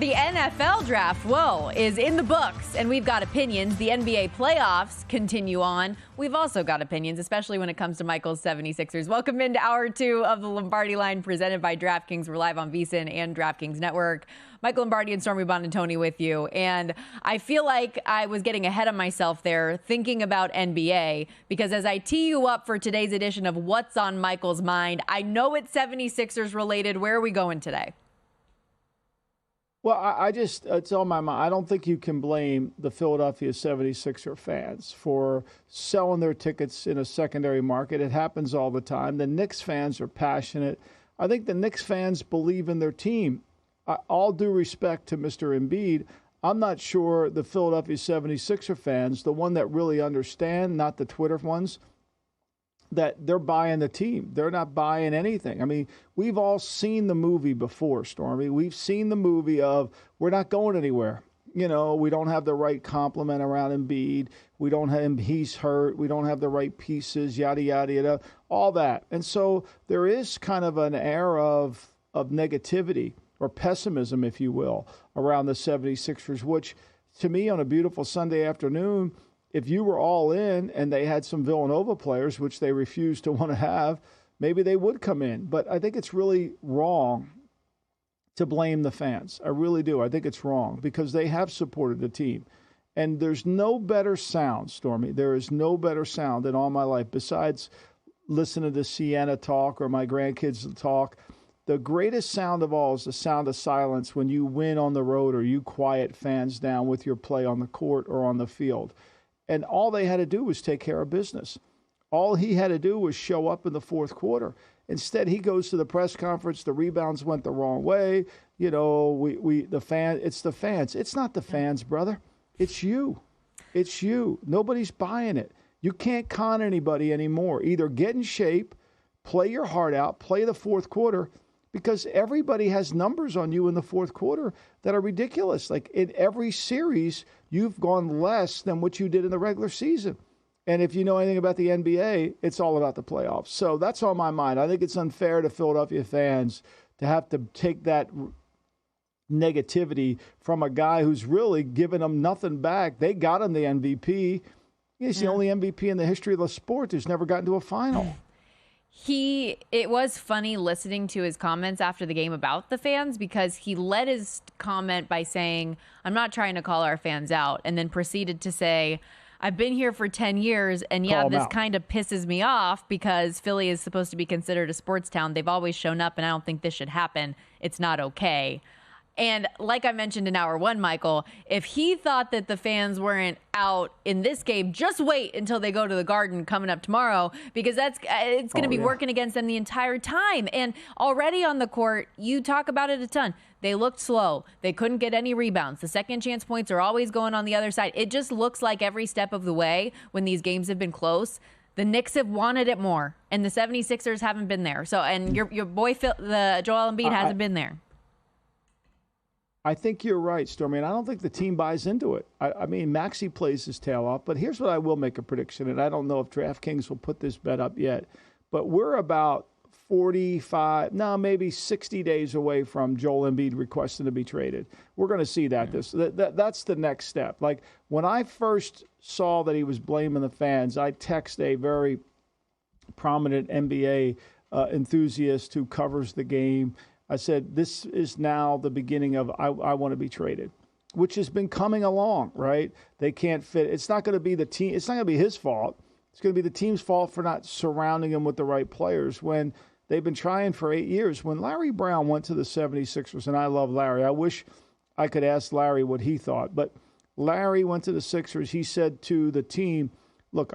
The NFL draft, is in the books, and we've got opinions. The NBA playoffs continue on. We've also got opinions, especially when it comes to Michael's 76ers. Welcome into Hour 2 of the Lombardi Line, presented by DraftKings. We're live on VSiN and DraftKings Network. Michael Lombardi and Stormy Buonantony with you. And I feel like I was getting ahead of myself there, thinking about NBA, because as I tee you up for today's edition of What's on Michael's Mind, I know it's 76ers related. Where are we going today? Well, it's on my mind. I don't think you can blame the Philadelphia 76er fans for selling their tickets in a secondary market. It happens all the time. The Knicks fans are passionate. I think the Knicks fans believe in their team. All due respect to Mr. Embiid, I'm not sure the Philadelphia 76er fans, the one that really understand, not the Twitter ones, that they're buying the team. They're not buying anything. I mean, we've all seen the movie before, Stormy. We've seen the movie of we're not going anywhere. You know, we don't have the right complement around Embiid. We don't have him. He's hurt. We don't have the right pieces, yada, yada, yada, all that. And so there is kind of an air of negativity or pessimism, if you will, around the 76ers, which to me on a beautiful Sunday afternoon, if you were all in and they had some Villanova players, which they refuse to want to have, maybe they would come in. But I think it's really wrong to blame the fans. I really do. I think it's wrong because they have supported the team. And there's no better sound, Stormy. There is no better sound in all my life besides listening to Sienna talk or my grandkids talk. The greatest sound of all is the sound of silence when you win on the road or you quiet fans down with your play on the court or on the field. And all they had to do was take care of business. All he had to do was show up in the fourth quarter. Instead, he goes to the press conference. The rebounds went the wrong way. You know, it's the fans. It's not the fans, brother. It's you. It's you. Nobody's buying it. You can't con anybody anymore. Either get in shape, play your heart out, play the fourth quarter, because everybody has numbers on you in the fourth quarter that are ridiculous. Like in every series, you've gone less than what you did in the regular season. And if you know anything about the NBA, it's all about the playoffs. So that's on my mind. I think it's unfair to Philadelphia fans to have to take that negativity from a guy who's really given them nothing back. They got him the MVP. He's the only MVP in the history of the sport who's never gotten to a final. It was funny listening to his comments after the game about the fans because he led his comment by saying, I'm not trying to call our fans out, and then proceeded to say, I've been here for 10 years, and this kind of pisses me off because Philly is supposed to be considered a sports town. They've always shown up, and I don't think this should happen. It's not okay. And like I mentioned in Hour 1, Michael, if he thought that the fans weren't out in this game, just wait until they go to the Garden coming up tomorrow, because it's going to be working against them the entire time. And already on the court, you talk about it a ton. They looked slow. They couldn't get any rebounds. The second chance points are always going on the other side. It just looks like every step of the way when these games have been close, the Knicks have wanted it more, and the 76ers haven't been there. So, and your boy, the Joel Embiid hasn't been there. I think you're right, Stormy, and I don't think the team buys into it. I mean, Maxey plays his tail off, but here's what I will make a prediction, and I don't know if DraftKings will put this bet up yet, but we're about maybe 60 days away from Joel Embiid requesting to be traded. We're going to see that. That's the next step. Like, when I first saw that he was blaming the fans, I texted a very prominent NBA enthusiast who covers the game. I said, this is now the beginning of I want to be traded, which has been coming along, right? They can't fit. It's not going to be the team. It's not going to be his fault. It's going to be the team's fault for not surrounding him with the right players when they've been trying for 8 years. When Larry Brown went to the 76ers, and I love Larry. I wish I could ask Larry what he thought. But Larry went to the Sixers. He said to the team, look,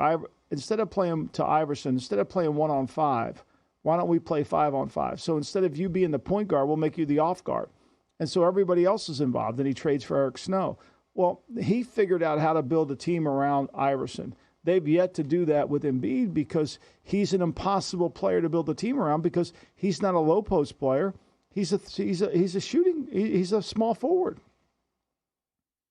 instead of playing to Iverson, instead of playing 1-on-5, why don't we play 5-on-5? So instead of you being the point guard, we'll make you the off guard. And so everybody else is involved, and he trades for Eric Snow. Well, he figured out how to build a team around Iverson. They've yet to do that with Embiid because he's an impossible player to build a team around because he's not a low post player. He's a small forward.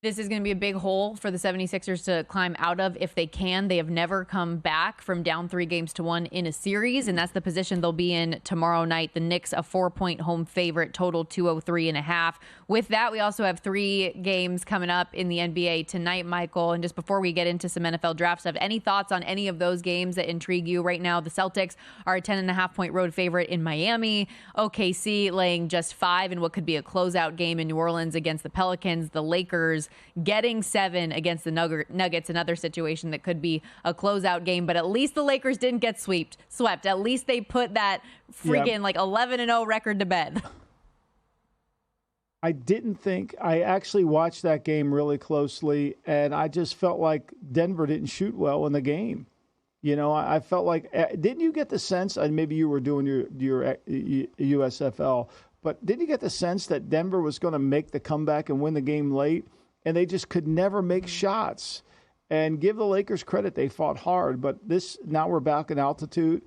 This is going to be a big hole for the 76ers to climb out of if they can. They have never come back from down 3-1 in a series, and that's the position they'll be in tomorrow night. The Knicks, a 4-point home favorite, total 203.5. With that, we also have 3 games coming up in the NBA tonight, Michael. And just before we get into some NFL draft stuff, any thoughts on any of those games that intrigue you right now? The Celtics are a 10.5-point road favorite in Miami. OKC laying just 5 in what could be a closeout game in New Orleans against the Pelicans. The Lakers getting 7 against the Nuggets, another situation that could be a closeout game, but at least the Lakers didn't get swept. At least they put that freaking 11-0 record to bed. I actually watched that game really closely, and I just felt like Denver didn't shoot well in the game. You know, I felt like, didn't you get the sense, and maybe you were doing your USFL, but didn't you get the sense that Denver was going to make the comeback and win the game late? And they just could never make shots. And give the Lakers credit, they fought hard. But now we're back in altitude.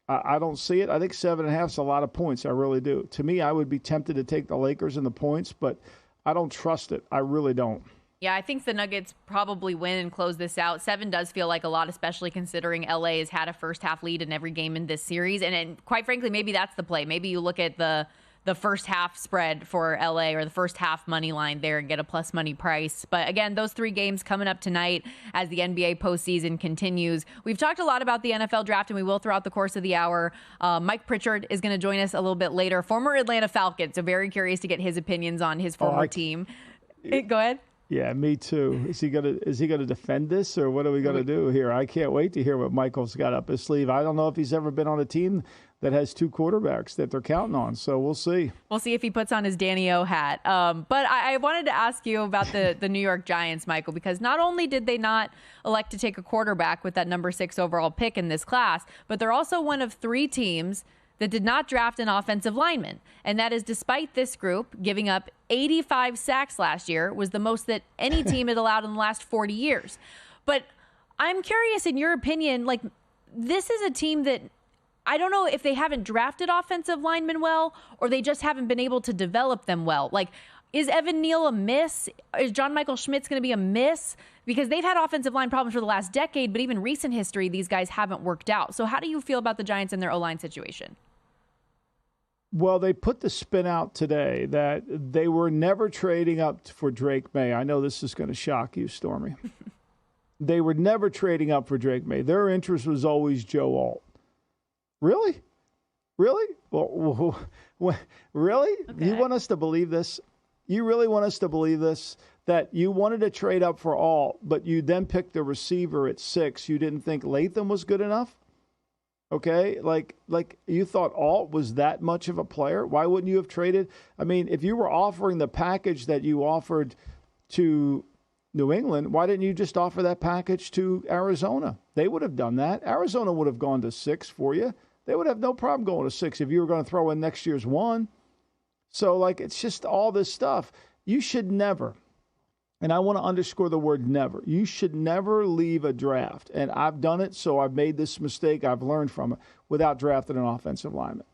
I don't see it. I think 7.5 is a lot of points. I really do. To me, I would be tempted to take the Lakers and the points, but I don't trust it. I really don't. Yeah, I think the Nuggets probably win and close this out. 7 does feel like a lot, especially considering LA has had a first-half lead in every game in this series. And quite frankly, maybe that's the play. Maybe you look at the first half spread for LA or the first half money line there and get a plus money price. But again, those 3 games coming up tonight as the NBA postseason continues. We've talked a lot about the NFL draft, and we will throughout the course of the hour. Mike Pritchard is going to join us a little bit later. Former Atlanta Falcon, so very curious to get his opinions on his former team. Go ahead. Yeah, me too. Is he gonna defend this, or what are we gonna do here? I can't wait to hear what Michael's got up his sleeve. I don't know if he's ever been on a team that has 2 quarterbacks that they're counting on, so we'll see. We'll see if he puts on his Danny O hat. But I wanted to ask you about the New York Giants, Michael, because not only did they not elect to take a quarterback with that number 6 overall pick in this class, but they're also one of 3 teams that did not draft an offensive lineman. And that is despite this group giving up 85 sacks last year, was the most that any team had allowed in the last 40 years. But I'm curious, in your opinion, like, this is a team that I don't know if they haven't drafted offensive linemen well, or they just haven't been able to develop them well. Like, is Evan Neal a miss? Is John Michael Schmitz going to be a miss? Because they've had offensive line problems for the last decade, but even recent history, these guys haven't worked out. So how do you feel about the Giants and their O-line situation? Well, they put the spin out today that they were never trading up for Drake May. I know this is going to shock you, Stormy. They were never trading up for Drake May. Their interest was always Joe Alt. Really? Really? Well, really? Okay. You want us to believe this? You really want us to believe this? That you wanted to trade up for Alt, but you then picked the receiver at 6. You didn't think Latham was good enough? Okay? Like you thought Alt was that much of a player? Why wouldn't you have traded? I mean, if you were offering the package that you offered to New England, why didn't you just offer that package to Arizona? They would have done that. Arizona would have gone to 6 for you. They would have no problem going to 6 if you were going to throw in next year's 1. So, it's just all this stuff. You should never, and I want to underscore the word never, you should never leave a draft, and I've done it, so I've made this mistake, I've learned from it, without drafting an offensive lineman.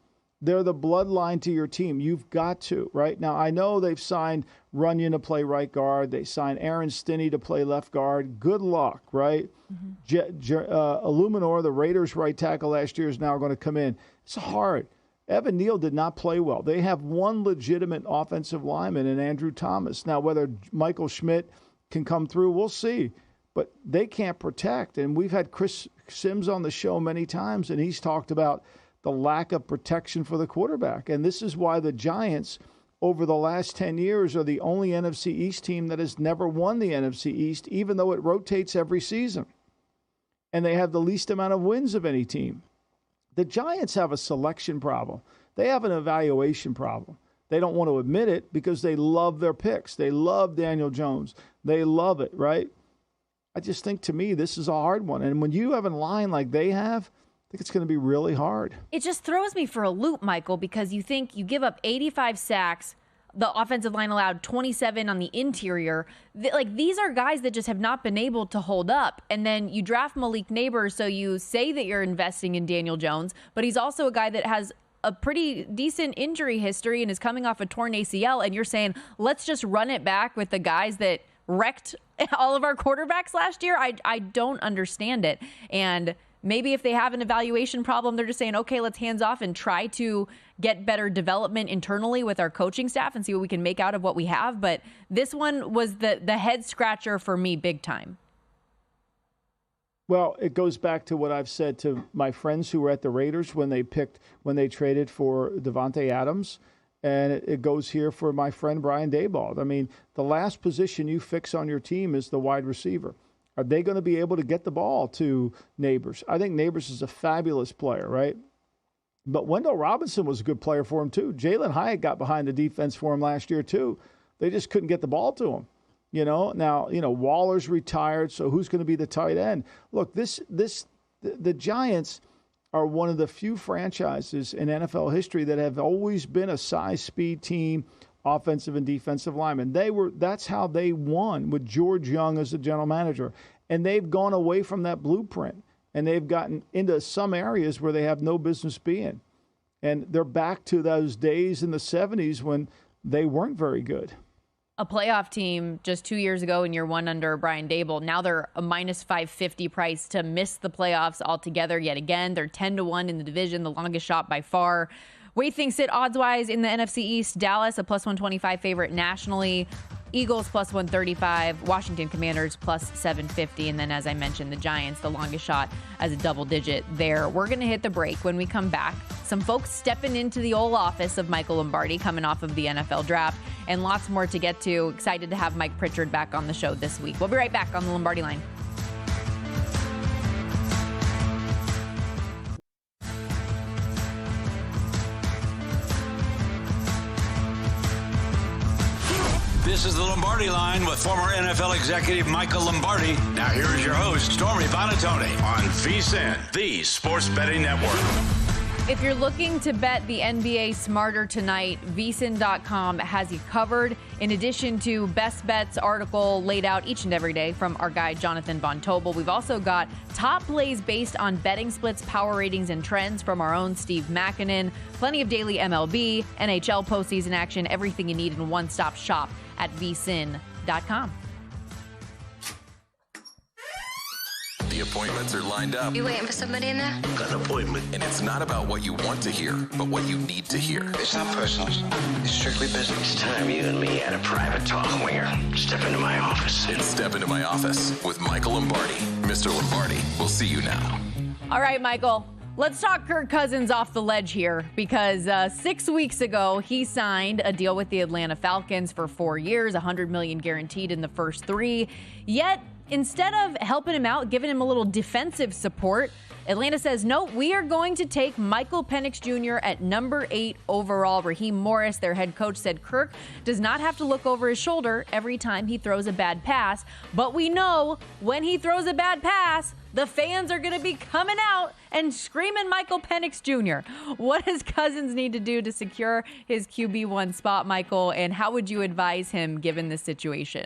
They're the bloodline to your team. You've got to, right? Now, I know they've signed Runyon to play right guard. They signed Aaron Stinney to play left guard. Good luck, right? Mm-hmm. Illuminor, the Raiders' right tackle last year, is now going to come in. It's hard. Evan Neal did not play well. They have one legitimate offensive lineman in Andrew Thomas. Now, whether Michael Schmidt can come through, we'll see. But they can't protect. And we've had Chris Sims on the show many times, and he's talked about the lack of protection for the quarterback. And this is why the Giants, over the last 10 years, are the only NFC East team that has never won the NFC East, even though it rotates every season. And they have the least amount of wins of any team. The Giants have a selection problem. They have an evaluation problem. They don't want to admit it because they love their picks. They love Daniel Jones. They love it, right? I just think, to me, this is a hard one. And when you have a line like they have, I think it's going to be really hard. It just throws me for a loop, Michael, because you think you give up 85 sacks, the offensive line allowed 27 on the interior. These are guys that just have not been able to hold up. And then you draft Malik Neighbors, so you say that you're investing in Daniel Jones, but he's also a guy that has a pretty decent injury history and is coming off a torn ACL, and you're saying, let's just run it back with the guys that wrecked all of our quarterbacks last year. I don't understand it. And maybe if they have an evaluation problem, they're just saying, okay, let's hands off and try to get better development internally with our coaching staff and see what we can make out of what we have. But this one was the head scratcher for me big time. Well, it goes back to what I've said to my friends who were at the Raiders when they traded for Devontae Adams. And it goes here for my friend Brian Daboll. I mean, the last position you fix on your team is the wide receiver. Are they going to be able to get the ball to Neighbors? I think Neighbors is a fabulous player, right? But Wendell Robinson was a good player for him, too. Jalen Hyatt got behind the defense for him last year, too. They just couldn't get the ball to him. Now, Waller's retired, so who's going to be the tight end? Look, the Giants are one of the few franchises in NFL history that have always been a size speed team, offensive and defensive linemen. That's how they won with George Young as the general manager. And they've gone away from that blueprint, and they've gotten into some areas where they have no business being. And they're back to those days in the 70s when they weren't very good. A playoff team just 2 years ago in year one under Brian Daboll. Now they're a minus 550 price to miss the playoffs altogether yet again. They're 10-1 in the division, the longest shot by far. Where do you think sit odds-wise in the NFC East? Dallas, a plus 125 favorite nationally. Eagles, plus 135. Washington Commanders, plus 750. And then, as I mentioned, the Giants, the longest shot as a double digit there. We're going to hit the break. When we come back, some folks stepping into the old office of Michael Lombardi coming off of the NFL draft, and lots more to get to. Excited to have Mike Pritchard back on the show this week. We'll be right back on the Lombardi Line. This is the Lombardi Line with former NFL executive Michael Lombardi. Now here is your host, Stormy Buonantony, on VSiN, the Sports Betting Network. If you're looking to bet the NBA smarter tonight, VSiN.com has you covered. In addition to best bets article laid out each and every day from our guy, Jonathan Von Tobel, we've also got top plays based on betting splits, power ratings, and trends from our own Steve Makinen. Plenty of daily MLB, NHL postseason action, everything you need in one-stop shop at VSiN.com. The appointments are lined up. You waiting for somebody in there? Got an appointment. And it's not about what you want to hear, but what you need to hear. It's not personal. It's strictly business. It's time you and me had a private talk, Winger. Step into my office. It's Step Into My Office with Michael Lombardi. Mr. Lombardi, we'll see you now. All right, Michael. Let's talk Kirk Cousins off the ledge here, because 6 weeks ago, he signed a deal with the Atlanta Falcons for 4 years, $100 million guaranteed in the first 3. Yet, instead of helping him out, giving him a little defensive support, Atlanta says, no, we are going to take Michael Penix Jr. at number 8 overall. Raheem Morris, their head coach, said Kirk does not have to look over his shoulder every time he throws a bad pass. But we know when he throws a bad pass, the fans are going to be coming out and screaming Michael Penix Jr. What does Cousins need to do to secure his QB1 spot, Michael? And how would you advise him given this situation?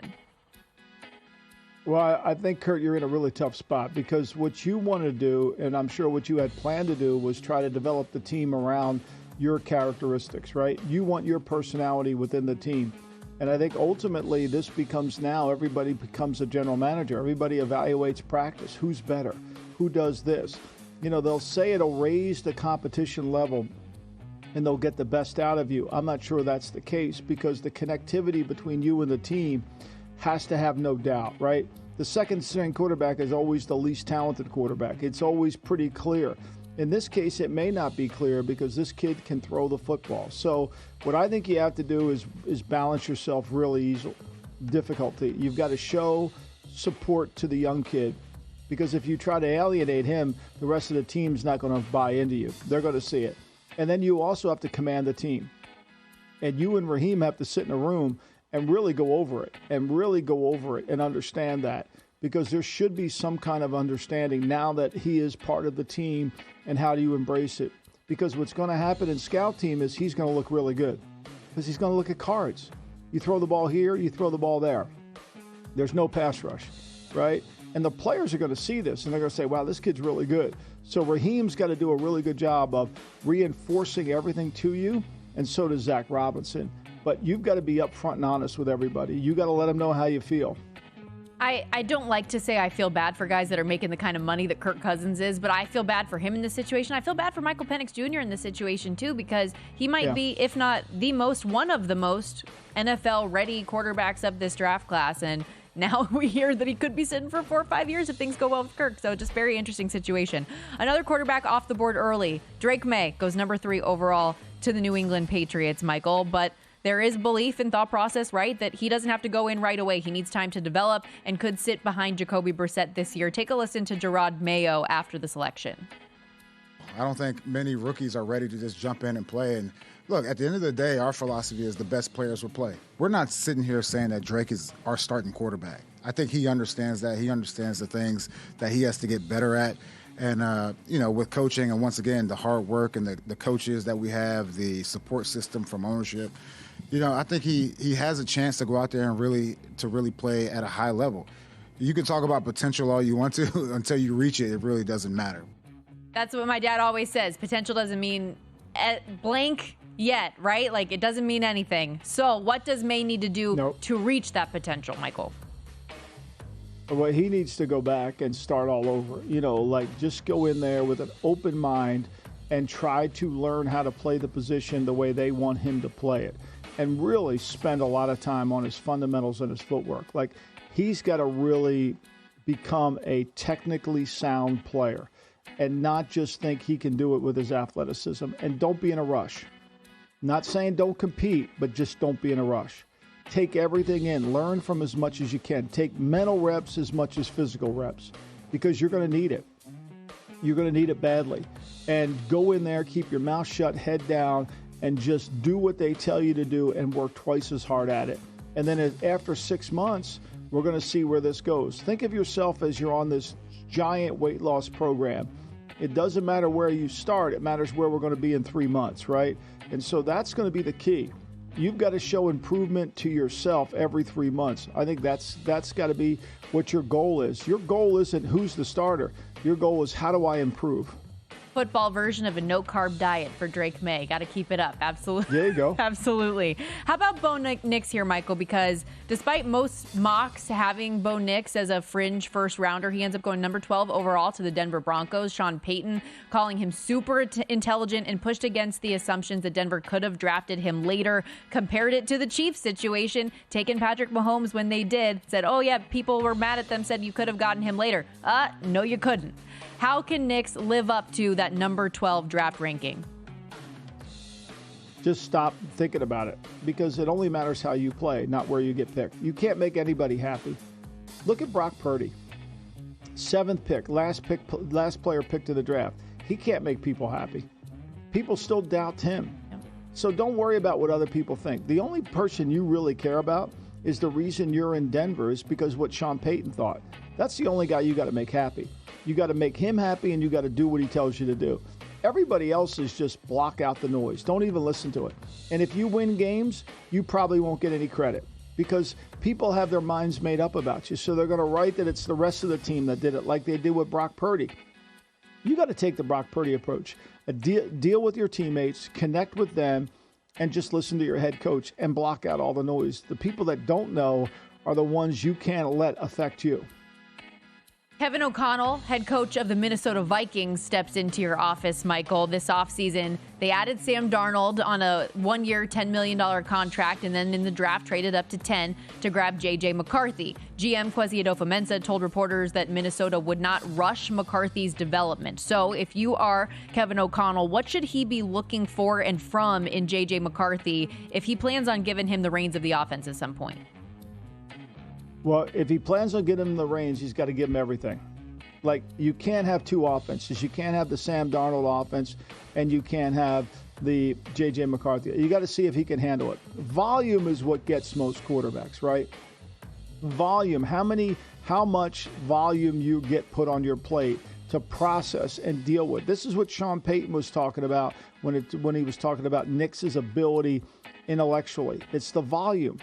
Well, I think, Kurt, you're in a really tough spot, because what you want to do, and I'm sure what you had planned to do, was try to develop the team around your characteristics, right? You want your personality within the team. And I think ultimately this becomes now everybody becomes a general manager. Everybody evaluates practice. Who's better? Who does this? They'll say it'll raise the competition level and they'll get the best out of you. I'm not sure that's the case, because the connectivity between you and the team has to have no doubt, right? The second string quarterback is always the least talented quarterback. It's always pretty clear. In this case, it may not be clear, because this kid can throw the football. So what I think you have to do is balance yourself really easily. Difficulty. You've got to show support to the young kid, because if you try to alienate him, the rest of the team's not going to buy into you. They're going to see it. And then you also have to command the team. And you and Raheem have to sit in a room and really go over it and understand that, because there should be some kind of understanding now that he is part of the team, and how do you embrace it? Because what's going to happen in scout team is he's going to look really good, because he's going to look at cards. You throw the ball here, you throw the ball there. There's no pass rush, right? And the players are going to see this, and they're going to say, wow, this kid's really good. So Raheem's got to do a really good job of reinforcing everything to you, and so does Zach Robinson. But you've got to be upfront and honest with everybody. You got to let them know how you feel. I don't like to say I feel bad for guys that are making the kind of money that Kirk Cousins is, but I feel bad for him in this situation. I feel bad for Michael Penix Jr. in this situation, too, because he might be, if not one of the most NFL-ready quarterbacks of this draft class. And now we hear that he could be sitting for 4 or 5 years if things go well with Kirk. So just very interesting situation. Another quarterback off the board early. Drake May goes number 3 overall to the New England Patriots, Michael. But there is belief and thought process, right, that he doesn't have to go in right away. He needs time to develop and could sit behind Jacoby Brissett this year. Take a listen to Gerard Mayo after the selection. I don't think many rookies are ready to just jump in and play. And look, at the end of the day, our philosophy is the best players will play. We're not sitting here saying that Drake is our starting quarterback. I think he understands that. He understands the things that he has to get better at. And, with coaching and, once again, the hard work and the coaches that we have, the support system from ownership, I think he has a chance to go out there and really play at a high level. You can talk about potential all you want to. Until you reach it, it really doesn't matter. That's what my dad always says. Potential doesn't mean blank yet, right? Like, it doesn't mean anything. So what does May need to do to reach that potential, Michael? Well, he needs to go back and start all over. Just go in there with an open mind and try to learn how to play the position the way they want him to play it. And really spend a lot of time on his fundamentals and his footwork. Like, he's got to really become a technically sound player and not just think he can do it with his athleticism. And don't be in a rush. Not saying don't compete, but just don't be in a rush. Take everything in. Learn from as much as you can. Take mental reps as much as physical reps because you're going to need it. You're going to need it badly. And go in there, keep your mouth shut, head down, and just do what they tell you to do and work twice as hard at it. And then after 6 months, we're going to see where this goes. Think of yourself as you're on this giant weight loss program. It doesn't matter where you start. It matters where we're going to be in 3 months, right? And so that's going to be the key. You've got to show improvement to yourself every 3 months. I think that's got to be what your goal is. Your goal isn't who's the starter. Your goal is how do I improve? Football version of a no-carb diet for Drake May. Got to keep it up. Absolutely. There you go. Absolutely. How about Bo Nix here, Michael? Because despite most mocks having Bo Nix as a fringe first-rounder, he ends up going number 12 overall to the Denver Broncos. Sean Payton calling him super intelligent and pushed against the assumptions that Denver could have drafted him later. Compared it to the Chiefs situation, taking Patrick Mahomes when they did. Said, oh, yeah, people were mad at them, said you could have gotten him later. No, you couldn't. How can Nix live up to that number 12 draft ranking? Just stop thinking about it because it only matters how you play, not where you get picked. You can't make anybody happy. Look at Brock Purdy. 7th pick, last player picked in the draft. He can't make people happy. People still doubt him. So don't worry about what other people think. The only person you really care about is the reason you're in Denver is because what Sean Payton thought. That's the only guy you got to make happy. You got to make him happy, and you got to do what he tells you to do. Everybody else is just block out the noise. Don't even listen to it. And if you win games, you probably won't get any credit because people have their minds made up about you. So they're going to write that it's the rest of the team that did it like they did with Brock Purdy. You got to take the Brock Purdy approach. Deal with your teammates, connect with them, and just listen to your head coach and block out all the noise. The people that don't know are the ones you can't let affect you. Kevin O'Connell, head coach of the Minnesota Vikings, steps into your office, Michael, this offseason. They added Sam Darnold on a 1-year, $10 million contract, and then in the draft traded up to 10 to grab J.J. McCarthy. GM Kwesi Adofo-Mensah told reporters that Minnesota would not rush McCarthy's development. So if you are Kevin O'Connell, what should he be looking for and from in J.J. McCarthy if he plans on giving him the reins of the offense at some point? Well, if he plans on getting him the reins, he's got to give him everything. Like, you can't have two offenses. You can't have the Sam Darnold offense, and you can't have the J.J. McCarthy. You got to see if he can handle it. Volume is what gets most quarterbacks, right? Volume. How much volume you get put on your plate to process and deal with. This is what Sean Payton was talking about when he was talking about Nix's ability intellectually. It's the volume.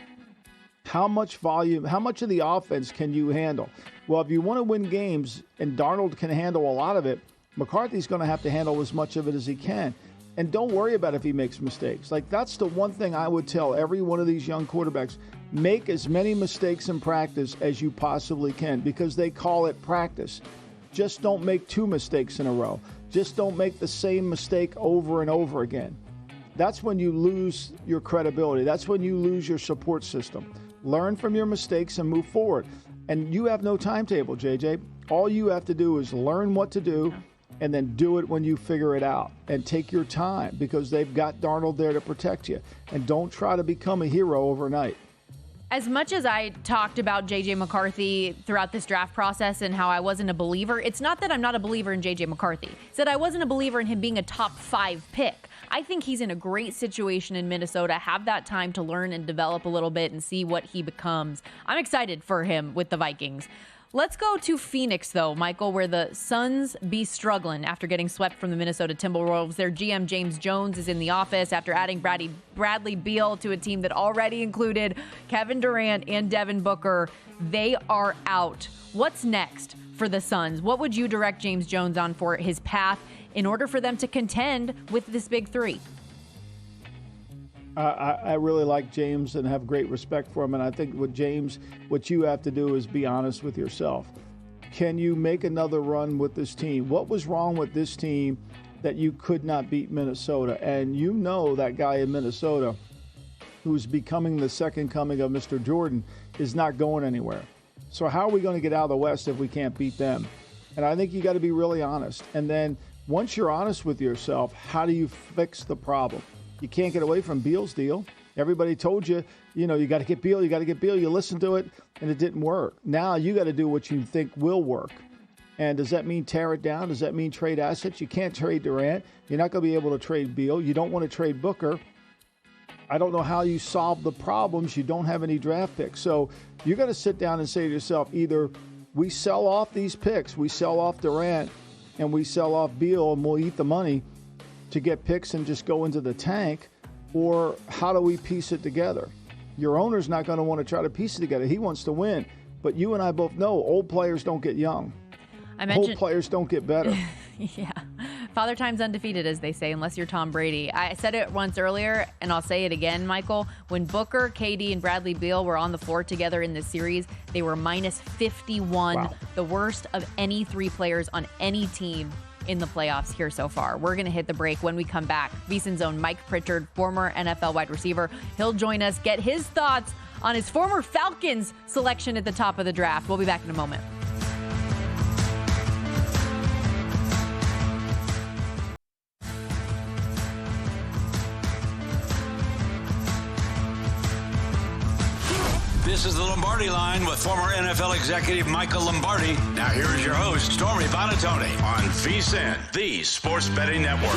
How much volume, how much of the offense can you handle? Well, if you want to win games and Darnold can handle a lot of it, McCarthy's going to have to handle as much of it as he can. And don't worry about if he makes mistakes. Like, that's the one thing I would tell every one of these young quarterbacks. Make as many mistakes in practice as you possibly can, because they call it practice. Just don't make 2 mistakes in a row. Just don't make the same mistake over and over again. That's when you lose your credibility. That's when you lose your support system. Learn from your mistakes and move forward. And you have no timetable, JJ. All you have to do is learn what to do and then do it when you figure it out. And take your time, because they've got Darnold there to protect you. And don't try to become a hero overnight. As much as I talked about J.J. McCarthy throughout this draft process and how I wasn't a believer, it's not that I'm not a believer in J.J. McCarthy. It's that I wasn't a believer in him being a top 5 pick. I think he's in a great situation in Minnesota. Have that time to learn and develop a little bit and see what he becomes. I'm excited for him with the Vikings. Let's go to Phoenix, though, Michael, where the Suns be struggling after getting swept from the Minnesota Timberwolves. Their GM, James Jones, is in the office after adding Bradley Beal to a team that already included Kevin Durant and Devin Booker. They are out. What's next for the Suns? What would you direct James Jones on for his path in order for them to contend with this big 3? I really like James and have great respect for him. And I think with James, what you have to do is be honest with yourself. Can you make another run with this team? What was wrong with this team that you could not beat Minnesota? And you know that guy in Minnesota who's becoming the second coming of Mr. Jordan is not going anywhere. So how are we going to get out of the West if we can't beat them? And I think you got to be really honest. And then once you're honest with yourself, how do you fix the problem? You can't get away from Beal's deal. Everybody told you, you got to get Beal, you got to get Beal. You listened to it, and it didn't work. Now you got to do what you think will work. And does that mean tear it down? Does that mean trade assets? You can't trade Durant. You're not going to be able to trade Beal. You don't want to trade Booker. I don't know how you solve the problems. You don't have any draft picks. So you got to sit down and say to yourself, either we sell off these picks, we sell off Durant, and we sell off Beal, and we'll eat the money to get picks and just go into the tank, or how do we piece it together? Your owner's not going to want to try to piece it together. He wants to win. But you and I both know old players don't get young. Old players don't get better. Yeah. Father time's undefeated, as they say, unless you're Tom Brady. I said it once earlier, and I'll say it again, Michael. When Booker, KD, and Bradley Beal were on the floor together in this series, they were minus 51, wow. The worst of any 3 players on any team in the playoffs here so far. We're going to hit the break. When we come back, VSiN's own Mike Pritchard, former NFL wide receiver, he'll join us, get his thoughts on his former Falcons selection at the top of the draft. We'll be back in a moment. This is the Lombardi Line with former NFL executive Michael Lombardi. Now here's your host, Stormy Buonantony, on VSiN, the Sports Betting Network.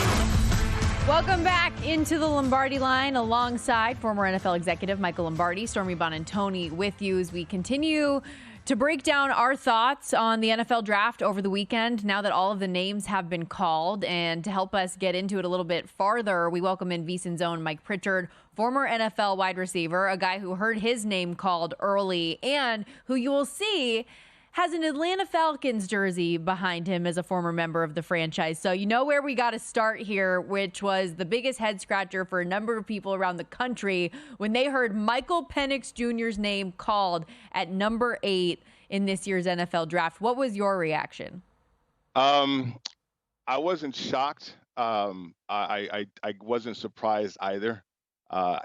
Welcome back into the Lombardi Line alongside former NFL executive Michael Lombardi. Stormy Buonantony with you as we continue to break down our thoughts on the NFL draft over the weekend, now that all of the names have been called. And to help us get into it a little bit farther, we welcome in VSiN's own Mike Pritchard, former NFL wide receiver, a guy who heard his name called early and who you will see has an Atlanta Falcons jersey behind him as a former member of the franchise. So you know where we got to start here, which was the biggest head scratcher for a number of people around the country when they heard Michael Penix Jr.'s name called at number 8 in this year's NFL draft. What was your reaction? I wasn't shocked. I wasn't surprised either.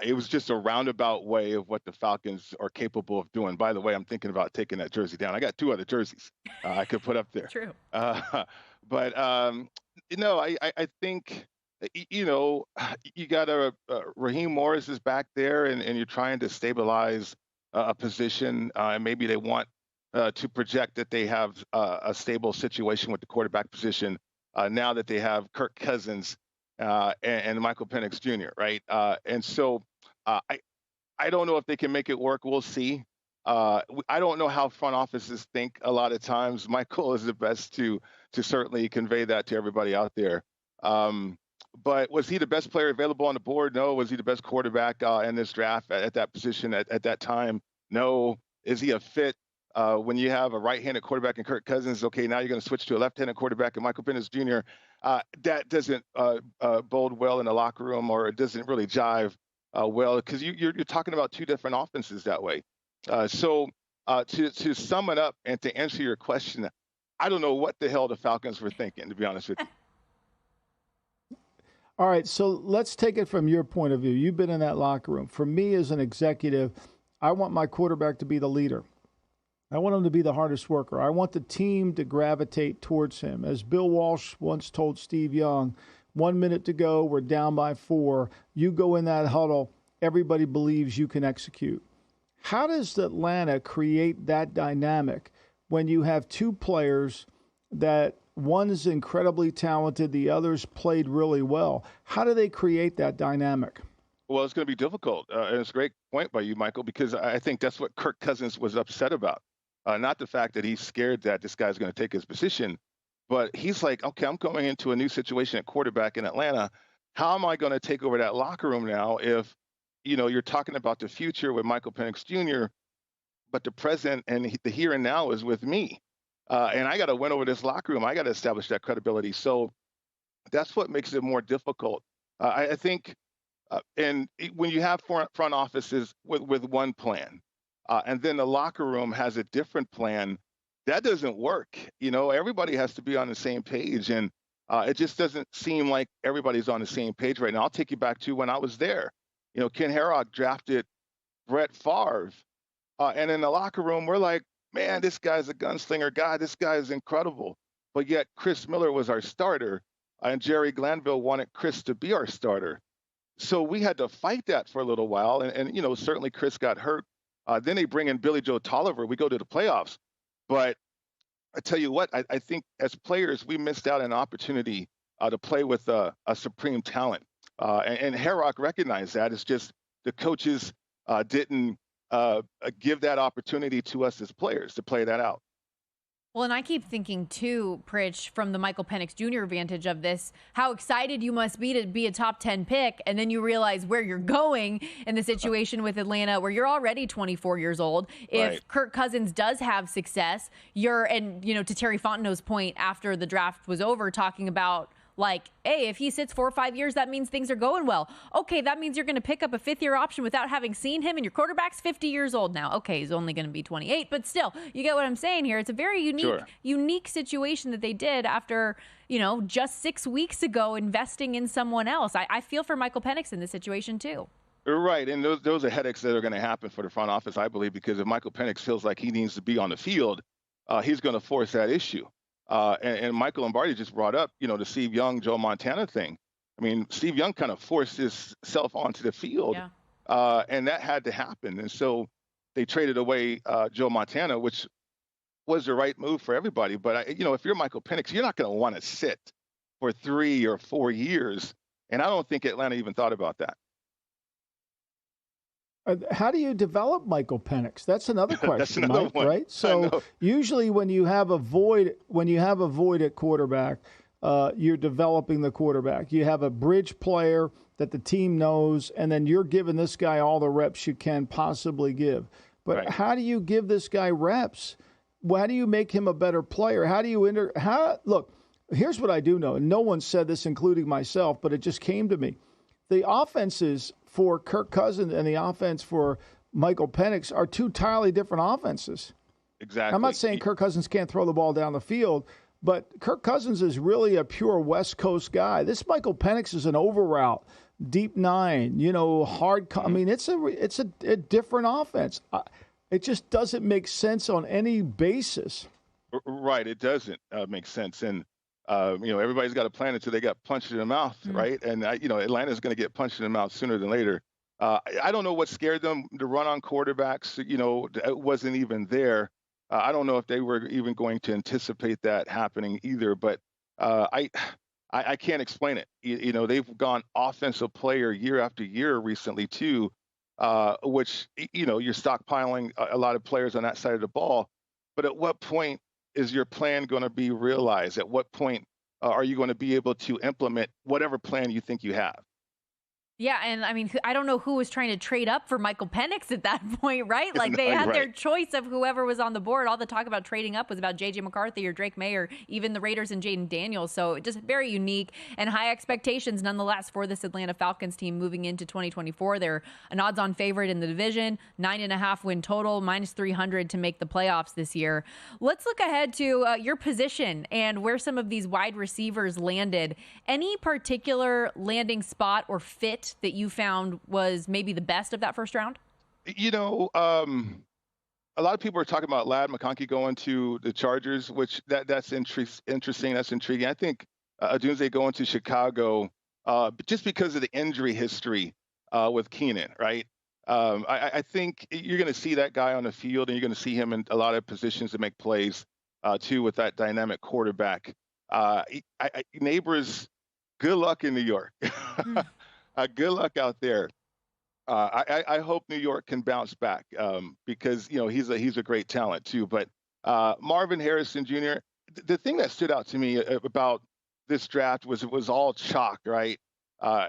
It was just a roundabout way of what the Falcons are capable of doing. By the way, I'm thinking about taking that jersey down. I got 2 other jerseys I could put up there. True. But I think, you got Raheem Morris is back there and you're trying to stabilize a position. And maybe they want to project that they have a stable situation with the quarterback position now that they have Kirk Cousins and Michael Penix Jr., right? And so I don't know if they can make it work. We'll see. I don't know how front offices think a lot of times. Michael is the best to certainly convey that to everybody out there. But was he the best player available on the board? No. Was he the best quarterback in this draft at that position at that time? No. Is he a fit? When you have a right-handed quarterback in Kirk Cousins, okay, now you're going to switch to a left-handed quarterback in Michael Penix Jr. that doesn't bode well in the locker room, or it doesn't really jive well, because you're talking about two different offenses that way. So to sum it up and to answer your question, I don't know what the hell the Falcons were thinking, to be honest with you. All right, so let's take it from your point of view. You've been in that locker room. For me as an executive, I want my quarterback to be the leader. I want him to be the hardest worker. I want the team to gravitate towards him. As Bill Walsh once told Steve Young, 1 minute to go, we're down by 4. You go in that huddle, everybody believes you can execute. How does Atlanta create that dynamic when you have two players that one is incredibly talented, the other's played really well? How do they create that dynamic? Well, it's going to be difficult. And it's a great point by you, Michael, because I think that's what Kirk Cousins was upset about. Not the fact that he's scared that this guy's going to take his position, but he's like, okay, I'm going into a new situation at quarterback in Atlanta. How am I going to take over that locker room now if, you're talking about the future with Michael Penix Jr., but the present and the here and now is with me? And I got to win over this locker room. I got to establish that credibility. So that's what makes it more difficult. I think, and when you have front offices with one plan, and then the locker room has a different plan, that doesn't work. Everybody has to be on the same page. And it just doesn't seem like everybody's on the same page right now. I'll take you back to when I was there. Ken Herrock drafted Brett Favre. And in the locker room, we're like, man, this guy's a gunslinger guy. This guy is incredible. But yet Chris Miller was our starter, and Jerry Glanville wanted Chris to be our starter. So we had to fight that for a little while. And certainly Chris got hurt. Then they bring in Billy Joe Tolliver. We go to the playoffs. But I tell you what, I think as players, we missed out on an opportunity to play with a supreme talent. And Herrock recognized that. It's just the coaches didn't give that opportunity to us as players to play that out. Well, and I keep thinking too, Pritch, from the Michael Penix Jr. vantage of this, how excited you must be to be a top 10 pick, and then you realize where you're going in the situation with Atlanta, where you're already 24 years old. If Right. Kirk Cousins does have success, to Terry Fontenot's point after the draft was over, talking about, like, hey, if he sits 4 or 5 years, that means things are going well. Okay, that means you're going to pick up a fifth-year option without having seen him, and your quarterback's 50 years old now. Okay, he's only going to be 28, but still, you get what I'm saying here. It's a very unique situation that they did after, just 6 weeks ago investing in someone else. I feel for Michael Penix in this situation, too. Right, and those are headaches that are going to happen for the front office, I believe, because if Michael Penix feels like he needs to be on the field, he's going to force that issue. And Michael Lombardi just brought up, the Steve Young, Joe Montana thing. I mean, Steve Young kind of forced himself onto the field, and that had to happen. And so they traded away Joe Montana, which was the right move for everybody. But, if you're Michael Penix, you're not going to want to sit for 3 or 4 years. And I don't think Atlanta even thought about that. How do you develop Michael Penix? That's another question, That's another Mike, one. right? So usually when you have a void at quarterback, you're developing the quarterback. You have a bridge player that the team knows, and then you're giving this guy all the reps you can possibly give. But Right. How do you give this guy reps? How do you make him a better player? How do you look, here's what I do know, and no one said this, including myself, but it just came to me. The offenses for Kirk Cousins and the offense for Michael Penix are two entirely different offenses. Exactly. I'm not saying Kirk Cousins can't throw the ball down the field, but Kirk Cousins is really a pure West Coast guy. This Michael Penix is an over route, deep nine, hard. I mean, it's a different offense. It just doesn't make sense on any basis. Right. It doesn't make sense. And, everybody's got a plan until they got punched in the mouth, right? And, Atlanta's going to get punched in the mouth sooner than later. I don't know what scared them to run on quarterbacks. It wasn't even there. I don't know if they were even going to anticipate that happening either. But I can't explain it. They've gone offensive player year after year recently, too, which, you're stockpiling a lot of players on that side of the ball. But at what point is your plan going to be realized? At what point are you going to be able to implement whatever plan you think you have? Yeah, and I mean, I don't know who was trying to trade up for Michael Penix at that point, right? Like, No, they had you're their right. choice of whoever was on the board. All the talk about trading up was about J.J. McCarthy or Drake May or even the Raiders and Jaden Daniels. So just very unique and high expectations nonetheless for this Atlanta Falcons team moving into 2024. They're an odds-on favorite in the division, 9.5 win total, minus 300 to make the playoffs this year. Let's look ahead to your position and where some of these wide receivers landed. Any particular landing spot or fit that you found was maybe the best of that first round? You know, a lot of people are talking about Ladd McConkey going to the Chargers, which that's interesting. That's intriguing. I think Odunze going to Chicago, just because of the injury history with Keenan, right? I think you're going to see that guy on the field, and you're going to see him in a lot of positions to make plays, too, with that dynamic quarterback. Neighbors, good luck in New York. Good luck out there. I hope New York can bounce back because he's a great talent too. But Marvin Harrison Jr. The thing that stood out to me about this draft was it was all chalk, right?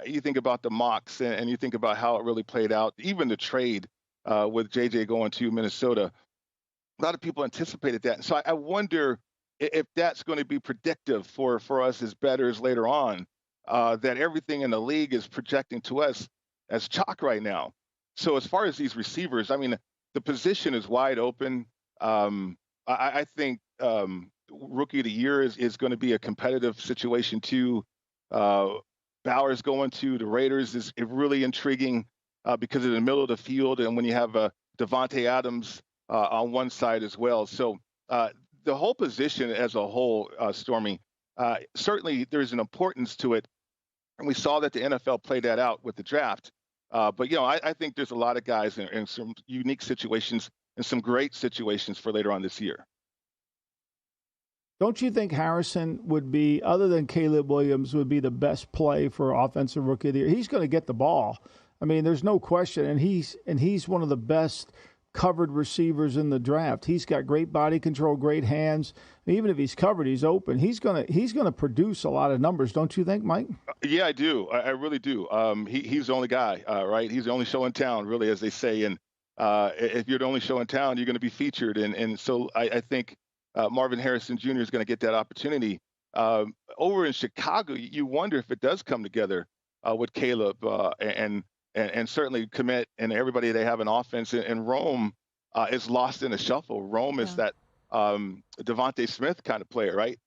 You think about the mocks and you think about how it really played out. Even the trade with JJ going to Minnesota, a lot of people anticipated that. And so I wonder if that's going to be predictive for us as bettors later on. That everything in the league is projecting to us as chalk right now. So as far as these receivers, I mean, the position is wide open. I think Rookie of the Year is going to be a competitive situation too. Bowers going to the Raiders is really intriguing because of the middle of the field, and when you have Devontae Adams on one side as well. So the whole position as a whole, Stormy, certainly there's an importance to it. And we saw that the NFL played that out with the draft. But, I think there's a lot of guys in some unique situations and some great situations for later on this year. Don't you think Harrison would be, other than Caleb Williams, would be the best play for Offensive Rookie of the Year? He's going to get the ball. I mean, there's no question. And he's one of the best covered receivers in the draft. He's got great body control, great hands. And even if he's covered, he's open. He's gonna produce a lot of numbers, don't you think, Mike? Yeah, I do. I really do. He's the only guy, right? He's the only show in town, really, as they say. And if you're the only show in town, you're going to be featured. And so I think Marvin Harrison Jr. is going to get that opportunity. Over in Chicago, you wonder if it does come together with Caleb and certainly Commit and everybody they have in offense. And Rome is lost in the shuffle. Rome is that Devontae Smith kind of player, right?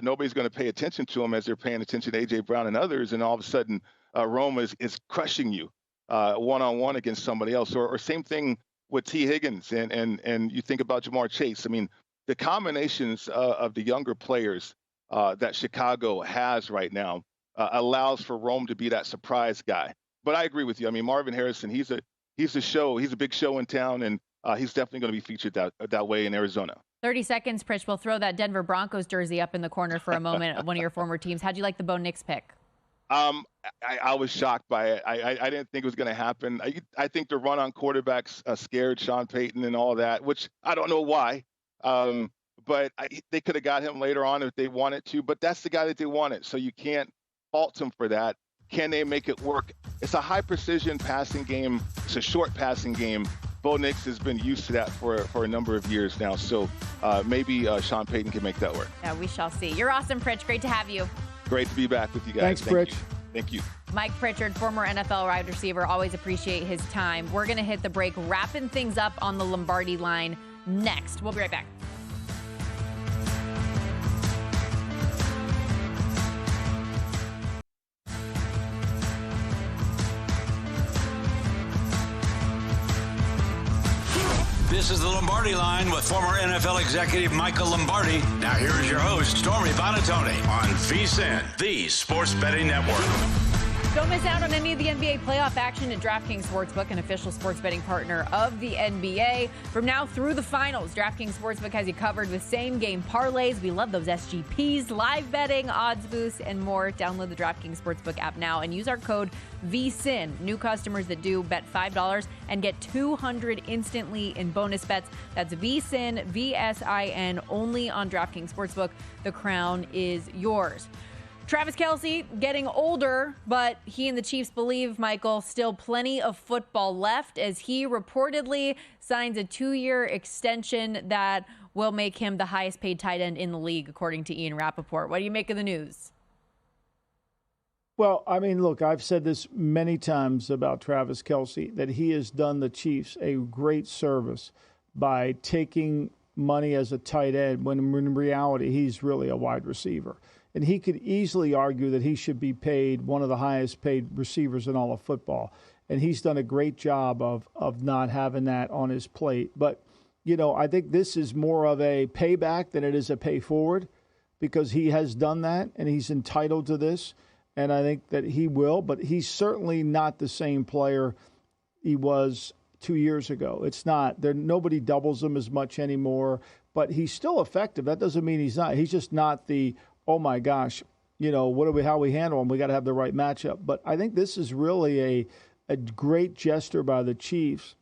Nobody's going to pay attention to him as they're paying attention to A.J. Brown and others. And all of a sudden, Rome is crushing you one-on-one against somebody else. Or same thing with T. Higgins. And you think about Jamar Chase. I mean, the combinations of the younger players that Chicago has right now allows for Rome to be that surprise guy. But I agree with you. I mean, Marvin Harrison, he's a show. He's a big show in town, and he's definitely going to be featured that way in Arizona. 30 seconds, Pritch. We'll throw that Denver Broncos jersey up in the corner for a moment, one of your former teams. How'd you like the Bo Nix pick? I was shocked by it. I didn't think it was going to happen. I think the run on quarterbacks scared Sean Payton and all that, which I don't know why. But they could have got him later on if they wanted to. But that's the guy that they wanted, so you can't fault them for that. Can they make it work? It's a high-precision passing game. It's a short passing game. Bo Nix has been used to that for a number of years now. So maybe Sean Payton can make that work. Yeah, we shall see. You're awesome, Pritch. Great to have you. Great to be back with you guys. Thanks, Pritch. Thank you. Mike Pritchard, former NFL wide receiver. Always appreciate his time. We're going to hit the break, wrapping things up on the Lombardi line next. We'll be right back. This is the Lombardi Line with former NFL executive Michael Lombardi. Now here is your host, Stormy Bonatoni, on VSiN, the Sports Betting Network. Don't miss out on any of the NBA playoff action at DraftKings Sportsbook, an official sports betting partner of the NBA. From now through the finals, DraftKings Sportsbook has you covered with same-game parlays. We love those SGPs, live betting, odds boosts, and more. Download the DraftKings Sportsbook app now and use our code VSiN. New customers that do bet $5 and get $200 instantly in bonus bets. That's VSiN, VSIN, only on DraftKings Sportsbook. The crown is yours. Travis Kelce getting older, but he and the Chiefs believe, Michael, still plenty of football left as he reportedly signs a 2-year extension that will make him the highest paid tight end in the league, according to Ian Rappaport. What do you make of the news? Well, I mean, look, I've said this many times about Travis Kelce, that he has done the Chiefs a great service by taking money as a tight end when in reality he's really a wide receiver. And he could easily argue that he should be paid one of the highest paid receivers in all of football. And he's done a great job of not having that on his plate. But, you know, I think this is more of a payback than it is a pay forward because he has done that and he's entitled to this. And I think that he will. But he's certainly not the same player he was 2 years ago. It's not. Nobody doubles him as much anymore. But he's still effective. That doesn't mean he's not. He's just not the oh my gosh, you know, how we handle them? We got to have the right matchup. But I think this is really a great gesture by the Chiefs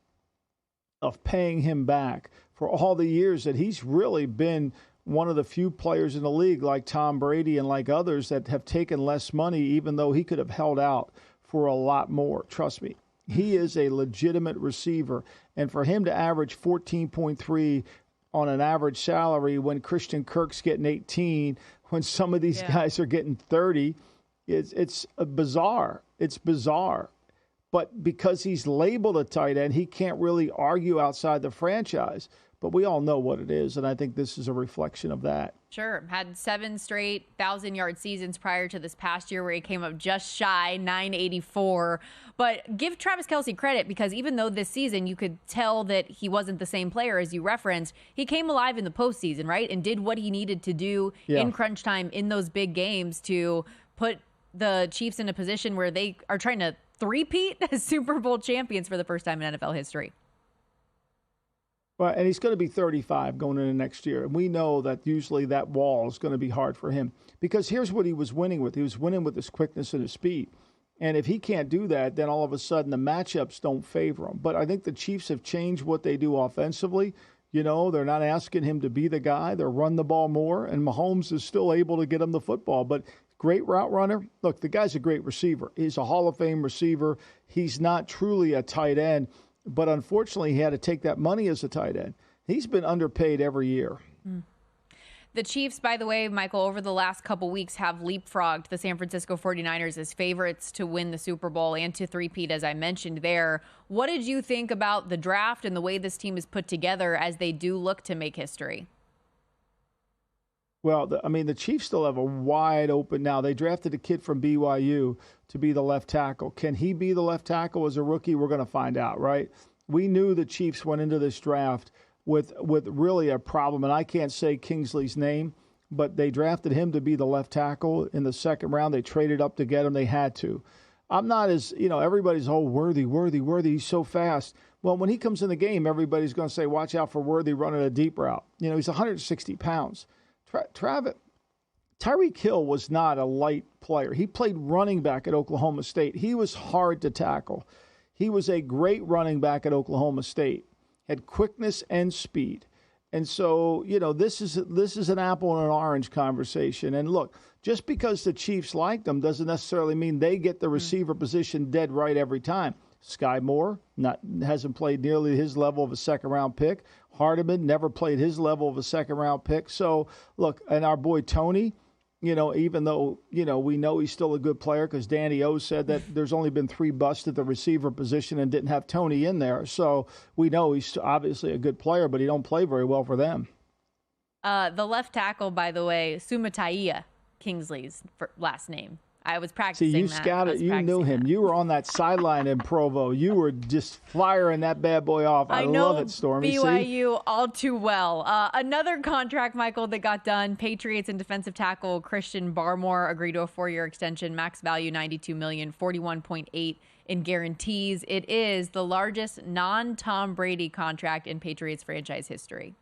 of paying him back for all the years that he's really been one of the few players in the league like Tom Brady and like others that have taken less money, even though he could have held out for a lot more. Trust me, he is a legitimate receiver. And for him to average 14.3 on an average salary when Christian Kirk's getting 18, when some of these guys are getting 30, it's bizarre. It's bizarre. But because he's labeled a tight end, he can't really argue outside the franchise. But we all know what it is, and I think this is a reflection of that. Sure. Had 7 straight 1,000-yard seasons prior to this past year where he came up just shy, 984. But give Travis Kelce credit because even though this season you could tell that he wasn't the same player as you referenced, he came alive in the postseason, right? And did what he needed to do in crunch time in those big games to put the Chiefs in a position where they are trying to three-peat as Super Bowl champions for the first time in NFL history. Well, and he's going to be 35 going into next year. And we know that usually that wall is going to be hard for him because here's what he was winning with. He was winning with his quickness and his speed. And if he can't do that, then all of a sudden the matchups don't favor him. But I think the Chiefs have changed what they do offensively. You know, they're not asking him to be the guy. They're run the ball more, and Mahomes is still able to get him the football. But great route runner. Look, the guy's a great receiver. He's a Hall of Fame receiver. He's not truly a tight end. But unfortunately, he had to take that money as a tight end. He's been underpaid every year. The Chiefs, by the way, Michael, over the last couple weeks have leapfrogged the San Francisco 49ers as favorites to win the Super Bowl and to three-peat, as I mentioned there. What did you think about the draft and the way this team is put together as they do look to make history? Well, the Chiefs still have a wide open now. They drafted a kid from BYU to be the left tackle. Can he be the left tackle as a rookie? We're going to find out, right? We knew the Chiefs went into this draft with really a problem, and I can't say Kingsley's name, but they drafted him to be the left tackle in the second round. They traded up to get him. They had to. I'm not as, everybody's, Worthy, he's so fast. Well, when he comes in the game, everybody's going to say, watch out for Worthy running a deep route. He's 160 pounds. Tyreek Hill was not a light player. He played running back at Oklahoma State. He was hard to tackle. He was a great running back at Oklahoma State, had quickness and speed. And so, this is an apple and an orange conversation. And look, just because the Chiefs liked him doesn't necessarily mean they get the receiver position dead right every time. Sky Moore hasn't played nearly his level of a second-round pick. Hardeman never played his level of a second-round pick. So, look, and our boy Tony, even though, we know he's still a good player because Danny O said that there's only been 3 busts at the receiver position and didn't have Tony in there. So we know he's obviously a good player, but he don't play very well for them. The left tackle, by the way, Sumataiya Kingsley's last name. I was practicing See, you that. scouted. You knew him. You were on that sideline in Provo. You were just firing that bad boy off. I love it, Stormy. BYU all too well. Another contract, Michael, that got done. Patriots and defensive tackle Christian Barmore agreed to a 4-year extension, max value $92 million, $41.8 in guarantees. It is the largest non-Tom Brady contract in Patriots franchise history.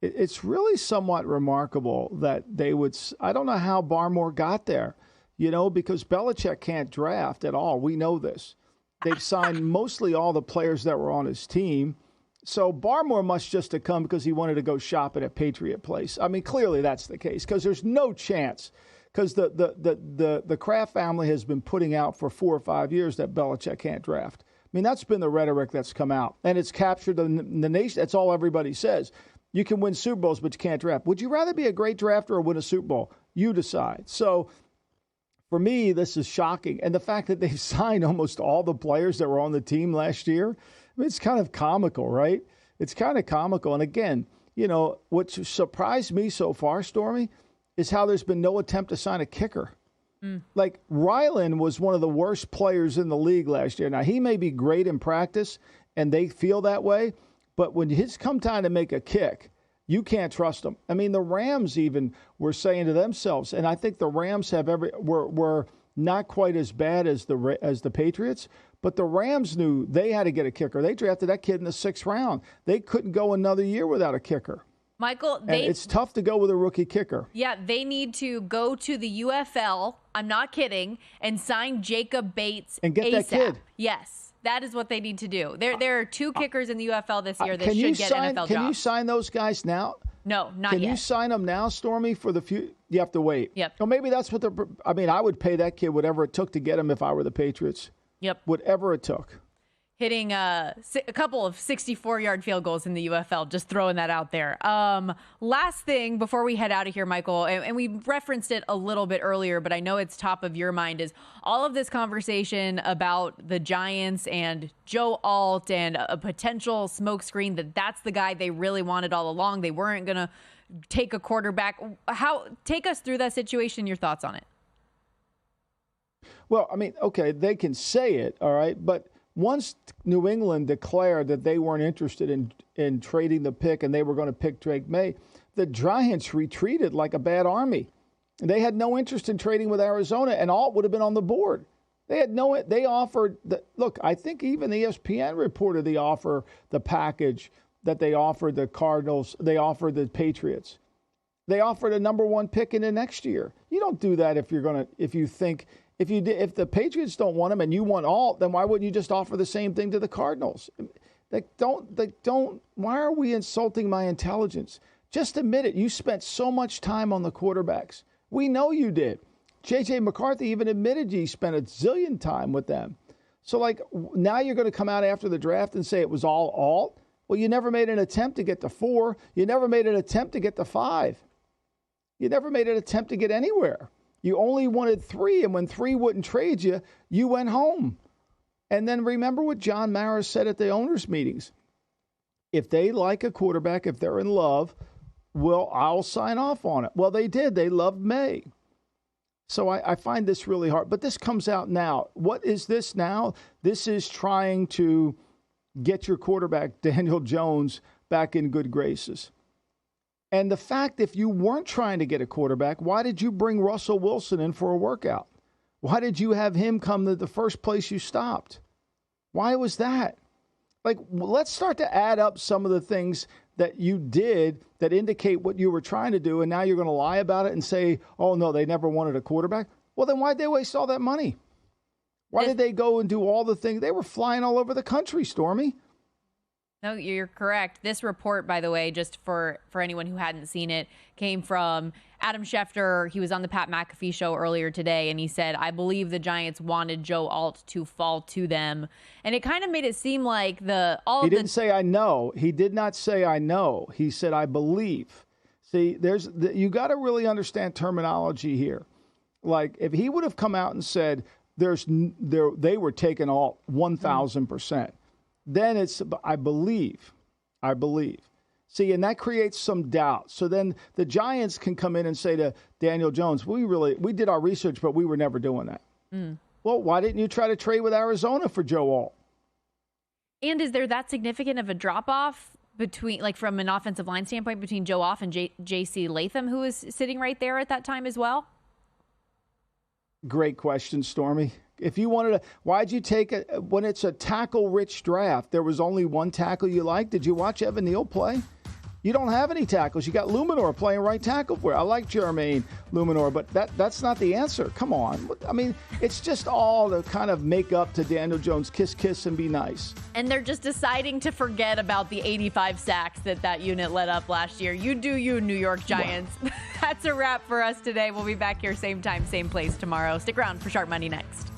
It's really somewhat remarkable that they would – I don't know how Barmore got there, because Belichick can't draft at all. We know this. They've signed mostly all the players that were on his team. So Barmore must just have come because he wanted to go shopping at Patriot Place. I mean, clearly that's the case because there's no chance because the Kraft family has been putting out for 4 or 5 years that Belichick can't draft. I mean, that's been the rhetoric that's come out, and it's captured the nation. That's all everybody says. You can win Super Bowls, but you can't draft. Would you rather be a great drafter or win a Super Bowl? You decide. So for me, this is shocking. And the fact that they've signed almost all the players that were on the team last year, I mean, it's kind of comical, right? It's kind of comical. And again, you know, what surprised me so far, Stormy, is how there's been no attempt to sign a kicker. Like, Ryland was one of the worst players in the league last year. Now, he may be great in practice, and they feel that way, but when it's come time to make a kick, you can't trust them. I mean, the Rams even were saying to themselves, and I think the Rams were not quite as bad as the Patriots, but the Rams knew they had to get a kicker. They drafted that kid in the 6th round. They couldn't go another year without a kicker. Michael, and it's tough to go with a rookie kicker. Yeah, they need to go to the UFL, I'm not kidding, and sign Jacob Bates and get ASAP. That kid. Yes, that is what they need to do. There are 2 kickers in the UFL this year that should get NFL jobs. Can you sign those guys now? No, not yet. Can you sign them now, Stormy, for the few? You have to wait. Yep. Well, maybe that's what I mean, I would pay that kid whatever it took to get him if I were the Patriots. Yep. Whatever it took. Hitting a couple of 64-yard field goals in the UFL, just throwing that out there. Last thing before we head out of here, Michael, and we referenced it a little bit earlier, but I know it's top of your mind, is all of this conversation about the Giants and Joe Alt and a potential smokescreen that's the guy they really wanted all along. They weren't going to take a quarterback. Take us through that situation, your thoughts on it. Well, I mean, okay, they can say it, all right, but once New England declared that they weren't interested in trading the pick and they were going to pick Drake May, the Giants retreated like a bad army. They had no interest in trading with Arizona, and Alt would have been on the board. They offered look, I think even ESPN reported the package that they offered the Cardinals, they offered the Patriots. They offered a number 1 pick in the next year. You don't do that if the Patriots don't want him and you want Alt, then why wouldn't you just offer the same thing to the Cardinals? Why are we insulting my intelligence? Just admit it. You spent so much time on the quarterbacks. We know you did. J.J. McCarthy even admitted you spent a zillion time with them. So, now you're going to come out after the draft and say it was all Alt? Well, you never made an attempt to get to 4. You never made an attempt to get to 5. You never made an attempt to get anywhere. You only wanted 3, and when 3 wouldn't trade you, you went home. And then remember what John Mara said at the owners' meetings. If they like a quarterback, if they're in love, well, I'll sign off on it. Well, they did. They loved May. So I find this really hard. But this comes out now. What is this now? This is trying to get your quarterback, Daniel Jones, back in good graces. And the fact, if you weren't trying to get a quarterback, why did you bring Russell Wilson in for a workout? Why did you have him come to the first place you stopped? Why was that? Let's start to add up some of the things that you did that indicate what you were trying to do, and now you're going to lie about it and say, oh, no, they never wanted a quarterback. Well, then why'd they waste all that money? Why did they go and do all the things? They were flying all over the country, Stormy. No, you're correct. This report, by the way, just for anyone who hadn't seen it, came from Adam Schefter. He was on the Pat McAfee show earlier today, and he said, I believe the Giants wanted Joe Alt to fall to them. And it kind of made it seem like He didn't say I know. He did not say I know. He said I believe. See, you got to really understand terminology here. If he would have come out and said they were taking Alt 1,000%. Then it's, I believe. See, and that creates some doubt. So then the Giants can come in and say to Daniel Jones, we did our research, but we were never doing that. Well, why didn't you try to trade with Arizona for Joe Alt? And is there that significant of a drop-off between, from an offensive line standpoint, between Joe Alt and J.C. Latham, who was sitting right there at that time as well? Great question, Stormy. If you wanted to, why'd you take it when it's a tackle-rich draft? There was only one tackle you liked. Did you watch Evan Neal play? You don't have any tackles. You got Luminor playing right tackle for you. I like Jermaine Luminor, but that's not the answer. Come on. I mean, it's just all to kind of make up to Daniel Jones, kiss, and be nice. And they're just deciding to forget about the 85 sacks that unit let up last year. You do you, New York Giants. Wow. That's a wrap for us today. We'll be back here same time, same place tomorrow. Stick around for Sharp Money next.